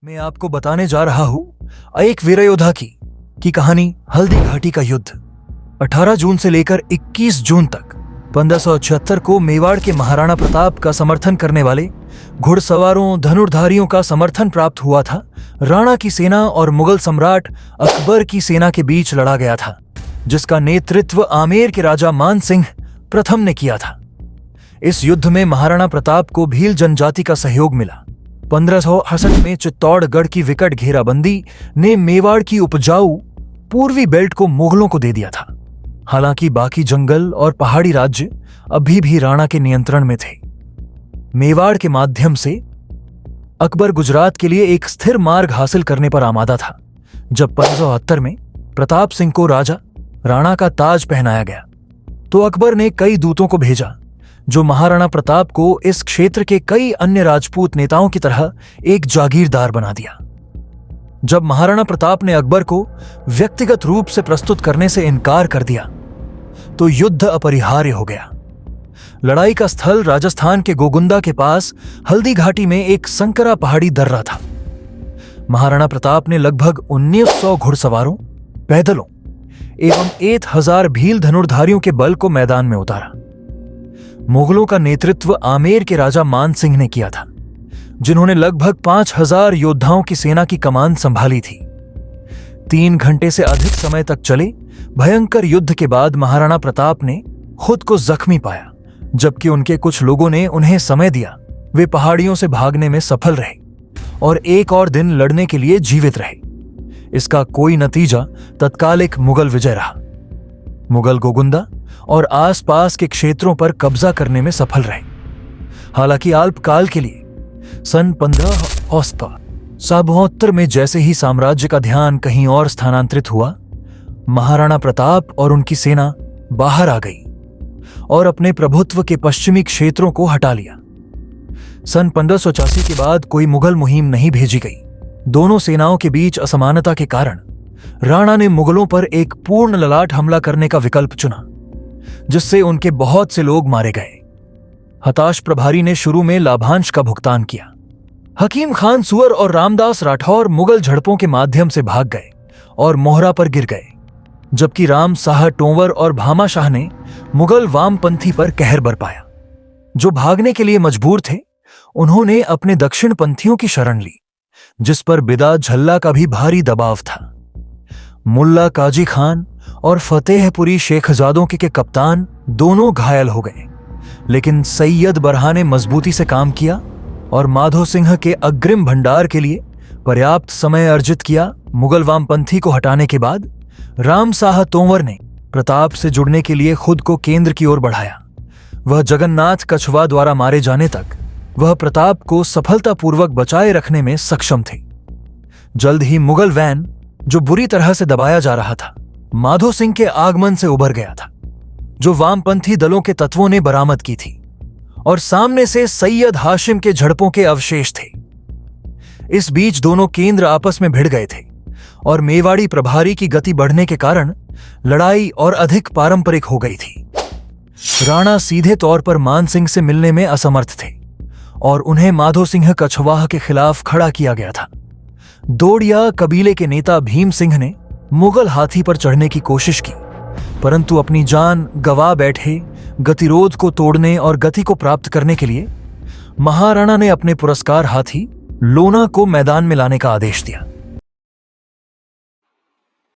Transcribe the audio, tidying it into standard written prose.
मैं आपको बताने जा रहा हूं एक वीर योद्धा की कहानी। हल्दी घाटी का युद्ध 18 जून से लेकर 21 जून तक 1576 को मेवाड़ के महाराणा प्रताप का समर्थन करने वाले घुड़सवारों धनुर्धारियों का समर्थन प्राप्त हुआ था। राणा की सेना और मुगल सम्राट अकबर की सेना के बीच लड़ा गया था, जिसका नेतृत्व आमेर के राजा मान सिंह प्रथम ने किया था। इस युद्ध में महाराणा प्रताप को भील जनजाति का सहयोग मिला। 1568 में चित्तौड़गढ़ की विकट घेराबंदी ने मेवाड़ की उपजाऊ पूर्वी बेल्ट को मुगलों को दे दिया था। हालांकि बाकी जंगल और पहाड़ी राज्य अभी भी राणा के नियंत्रण में थे। मेवाड़ के माध्यम से अकबर गुजरात के लिए एक स्थिर मार्ग हासिल करने पर आमादा था। जब 1578 में प्रताप सिंह को राजा राणा का ताज पहनाया गया, तो अकबर ने कई दूतों को भेजा, जो महाराणा प्रताप को इस क्षेत्र के कई अन्य राजपूत नेताओं की तरह एक जागीरदार बना दिया। जब महाराणा प्रताप ने अकबर को व्यक्तिगत रूप से प्रस्तुत करने से इनकार कर दिया, तो युद्ध अपरिहार्य हो गया। लड़ाई का स्थल राजस्थान के गोगुंदा के पास हल्दी घाटी में एक संकरा पहाड़ी दर्रा था। महाराणा प्रताप ने लगभग 1900 घुड़सवारों, पैदलों एवं 1000 भील धनुर्धारियों के बल को मैदान में उतारा। मुगलों का नेतृत्व आमेर के राजा मान सिंह ने किया था, जिन्होंने लगभग 5000 योद्धाओं की सेना की कमान संभाली थी। 3 घंटे से अधिक समय तक चले भयंकर युद्ध के बाद महाराणा प्रताप ने खुद को जख्मी पाया, जबकि उनके कुछ लोगों ने उन्हें समय दिया। वे पहाड़ियों से भागने में सफल रहे और एक और दिन लड़ने के लिए जीवित रहे। इसका कोई नतीजा तत्कालिक मुगल विजय रहा। मुगल गोगुंदा और आसपास के क्षेत्रों पर कब्जा करने में सफल रहे। हालांकि अल्पकाल के लिए सन 1572 में जैसे ही साम्राज्य का ध्यान कहीं और स्थानांतरित हुआ, महाराणा प्रताप और उनकी सेना बाहर आ गई और अपने प्रभुत्व के पश्चिमी क्षेत्रों को हटा लिया। सन 1585 के बाद कोई मुगल मुहिम नहीं भेजी गई। दोनों सेनाओं के बीच असमानता के कारण राणा ने मुगलों पर एक पूर्ण ललाट हमला करने का विकल्प चुना, जिससे उनके बहुत से लोग मारे गए। हताश प्रभारी ने शुरू में लाभांश का भुगतान किया। हकीम खान सुअर और रामदास राठौर मुगल झड़पों के माध्यम से भाग गए और मोहरा पर गिर गए, जबकि राम साह टोंवर और भामा शाह ने मुगल वामपंथी पर कहर बरपाया। जो भागने के लिए मजबूर थे, उन्होंने अपने दक्षिण पंथियों की शरण ली, जिस पर बिदा झल्ला का भी भारी दबाव था। मुल्ला काजी खान और फतेहपुरी शेखजादों के कप्तान दोनों घायल हो गए, लेकिन सैयद बरहा ने मजबूती से काम किया और माधो सिंह के अग्रिम भंडार के लिए पर्याप्त समय अर्जित किया। मुगल वामपंथी को हटाने के बाद राम साह तोंवर ने प्रताप से जुड़ने के लिए खुद को केंद्र की ओर बढ़ाया। वह जगन्नाथ कछवा द्वारा मारे जाने तक वह प्रताप को सफलतापूर्वक बचाए रखने में सक्षम थे। जल्द ही मुगल वैन, जो बुरी तरह से दबाया जा रहा था, माधो सिंह के आगमन से उभर गया था, जो वामपंथी दलों के तत्वों ने बरामद की थी, और सामने से सैयद हाशिम के झड़पों के अवशेष थे। इस बीच दोनों केंद्र आपस में भिड़ गए थे और मेवाड़ी प्रभारी की गति बढ़ने के कारण लड़ाई और अधिक पारंपरिक हो गई थी। राणा सीधे तौर पर मान सिंह से मिलने में असमर्थ थे और उन्हें माधो सिंह कछवाह के खिलाफ खड़ा किया गया था। दोड़िया कबीले के नेता भीम सिंह ने मुगल हाथी पर चढ़ने की कोशिश की, परंतु अपनी जान गंवा बैठे। गतिरोध को तोड़ने और गति को प्राप्त करने के लिए महाराणा ने अपने पुरस्कार हाथी लोना को मैदान में लाने का आदेश दिया।